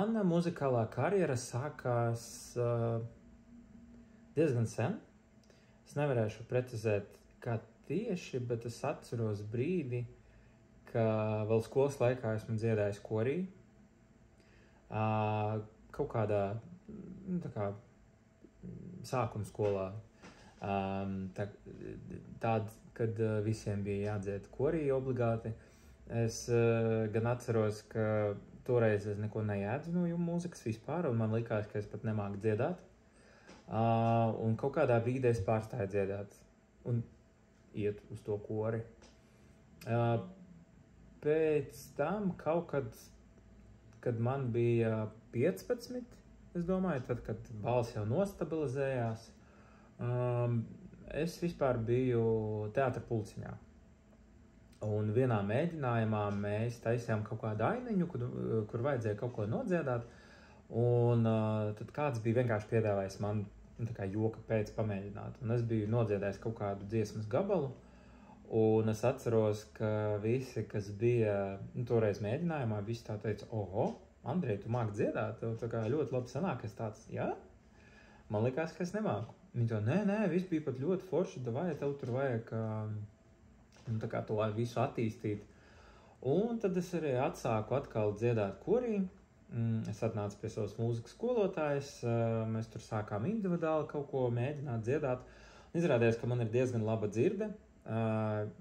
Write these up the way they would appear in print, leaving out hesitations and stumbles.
Mana muzikālā karjera sākās diezgan sen. Es nevarēšu precizēt, kā tieši, bet es atceros brīdi, ka vēl skolas laikā esmu dziedājis korī. Kaut kādā, tā kā sākuma skolā. Tād, kad visiem bija jādzied korī obligāti. Es gan atceros, ka toreiz es neko nejēdzu no mūzikas vispār, un man likās, ka es pat nemāku dziedāt. Un kaut kādā brīdī es pārstāju dziedāt un iet uz to kori. Pēc tam kaut kad man bija 15, es domāju, tad, kad balss jau nostabilizējās, es vispār biju teātra pulciņā. Un vienā mēģinājumā mēs taisījām kaut kādu ainiņu, kur vajadzēja kaut ko nodziedāt. Un tad kāds bija vienkārši piedāvājis man tā kā joka pēc pamēģināt. Un es biju nodziedājis kaut kādu dziesmas gabalu. Un es atceros, ka visi, kas bija toreiz mēģinājumā, visi tā teica, oho, Andrej, tu māki dziedāt? Tev tā kā ļoti labi sanāk. Es tāds, jā? Man likās, ka es nemāku. Viņi to, nē, viss bija pat ļoti forši, vai tev tur vajag tā kā to visu attīstīt. Un tad es arī atsāku atkal dziedāt korī. Es atnācu pie savas mūzikas skolotājas, mēs tur sākām individuāli kaut ko mēģināt dziedāt. Izrādījās, ka man ir diezgan laba dzirde,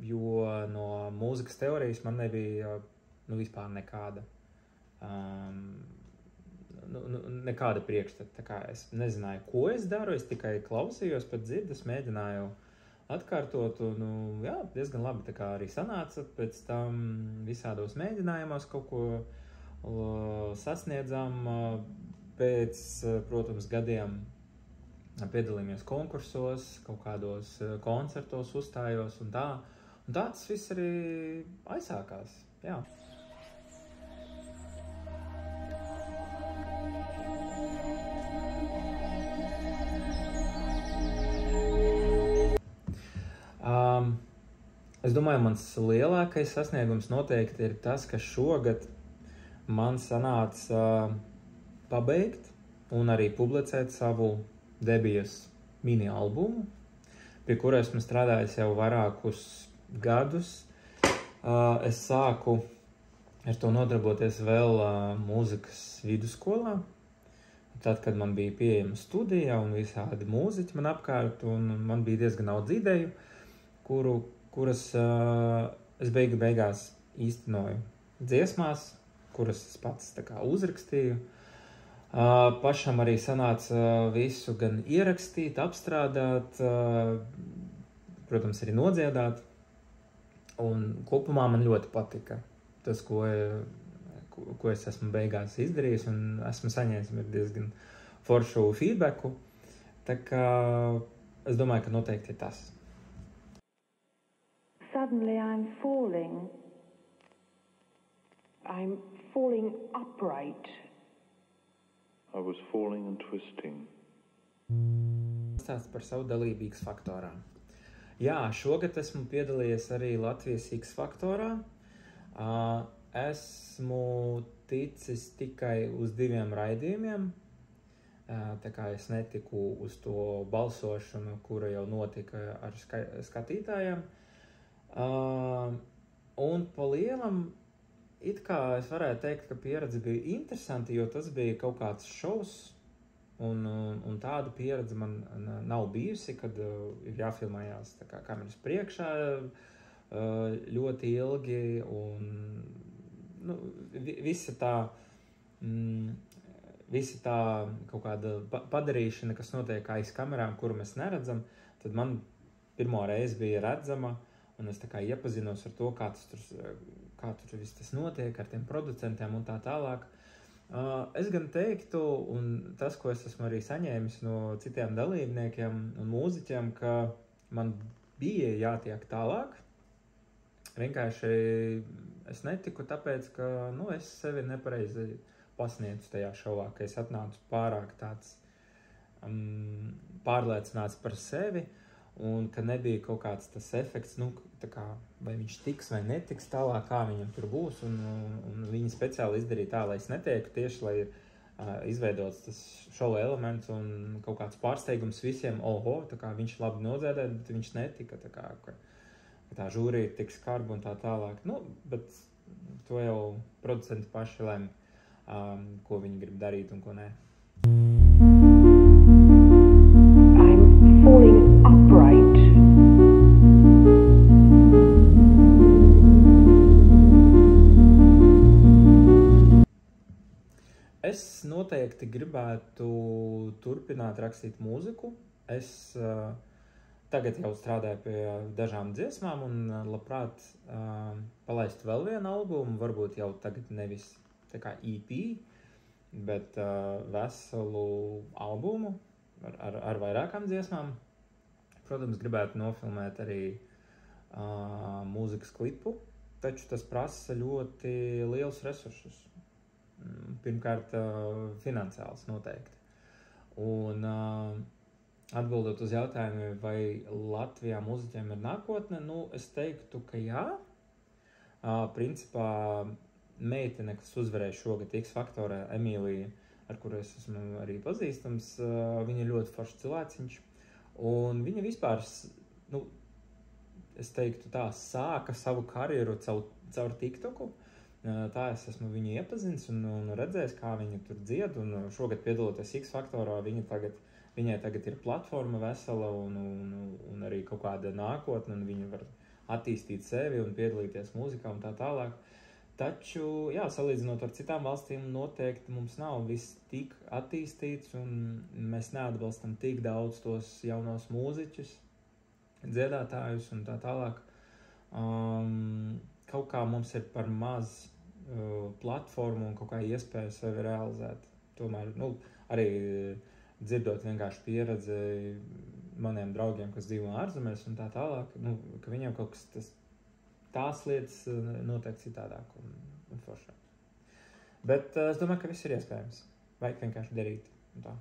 jo no mūzikas teorijas man nebija vispār nekāda. Nekāda priekšstata. Tā kā es nezināju, ko es daru, es tikai klausījos pēc dzirdes, mēģināju atkārtot, un jā, diezgan labi tā kā arī sanāca. Pēc tam visādos mēģinājumos kaut ko sasniedzām. Pēc, protams, gadiem piedalījāmies konkursos, kaut kādos koncertos uzstājos un tā. Un tā tas viss arī aizsākās, jā. Es domāju, mans lielākais sasniegums noteikti ir tas, ka šogad man sanāca pabeigt un arī publicēt savu debijas mini albumu, pie kura esmu strādājis jau vairākus gadus. Es sāku ar to nodarboties vēl mūzikas vidusskolā, tad, kad man bija pieejama studija un visādi mūziķi man apkārt, un man bija diezgan daudz ideju, kuras es beigās īstenoju dziesmās, kuras es pats tā kā uzrakstīju. Pašam arī sanāca visu gan ierakstīt, apstrādāt, protams, arī nodziedāt. Un kopumā man ļoti patika tas, ko es esmu beigās izdarījis, un esmu saņēmis diezgan foršu feedbacku. Tā kā es domāju, ka noteikti ir tas. Suddenly I'm falling. I'm falling upright. I was falling and twisting. Stāsts par savu dalību X faktorā. Jā, šogad esmu piedalījies arī Latvijas X faktorā. Esmu ticis tikai uz 2 raidījumiem. Tā kā es netiku uz to balsošanu, kura jau notika ar skatītājiem. Un pa lielam, it kā es varētu teikt, ka pieredze bija interesanti, jo tas bija kaut kāds šovs, un tāda pieredze man nav bijusi, kad ir jāfilmējās tā kā kameras priekšā ļoti ilgi, un visa tā kaut kāda padarīšana, kas notiek aiz kamerām, kuru mēs neredzam, tad man pirmo reizi bija redzama, un es tā kā iepazinos ar to, kā tur viss tas notiek, ar tiem producentiem un tā tālāk. Es gan teiktu, un tas, ko es esmu arī saņēmis no citiem dalībniekiem un mūziķiem, ka man bija jātiek tālāk. Vienkārši es netiku, tāpēc, ka es sevi nepareizi pasniedzu tajā šovā, ka es atnācu pārāk tāds pārliecināts par sevi, un ka nebija kaut kāds tas efekts, tā kā, vai viņš tiks vai netiks tālāk, kā viņam tur būs, un viņi speciāli izdarīja tā, lai es netieku tieši, lai ir izveidots tas šova elements un kaut kāds pārsteigums visiem, tā kā viņš labi nodziedē, bet viņš netika, tā kā, ka tā žūrija ir tik skarba un tā tālāk. Nu, bet to jau producenti paši lem, ko viņi grib darīt un ko nē. I'm falling upright. Es noteikti gribētu turpināt rakstīt mūziku. Es tagad jau strādāju pie dažām dziesmām un labprāt palaistu vēl vienu albumu, varbūt jau tagad nevis tā kā EP, bet veselu albumu ar vairākām dziesmām. Protams, gribētu nofilmēt arī mūzikas klipu, taču tas prasa ļoti liels resursus. Pirmkārt, finansiāls noteikti. Un atbildot uz jautājumu, vai Latvijā mūziķiem ir nākotne, es teiktu, ka jā. Principā meitene, kas uzvarēja šogad X-faktorā, Emīlija, ar kuru es esmu arī pazīstams, viņa ir ļoti foršs cilvēciņš. Un viņa vispār, es teiktu tā, sāka savu karjeru caur TikToku. Tā es esmu viņu iepazinis un redzējis, kā viņa tur dzied, un šogad piedaloties X-faktorā, viņai tagad ir platforma vesela un arī kaut kāda nākotne, un viņa var attīstīt sevi un piedalīties mūzikā un tā tālāk. Taču, jā, salīdzinot ar citām valstīm, noteikti mums nav viss tik attīstīts, un mēs neatbalstam tik daudz tos jaunos mūziķus, dziedātājus un tā tālāk. Kaut kā mums ir par maz platformu un kaut kā iespēju sevi realizēt. Tomēr, arī dzirdot vienkārši pieredzi maniem draugiem, kas dzīvo ārzemēs un tā tālāk, ka viņiem kaut kas tās lietas noteikti citādāk un foršāk. Bet es domāju, ka viss ir iespējams. Vajag vienkārši darīt un tā.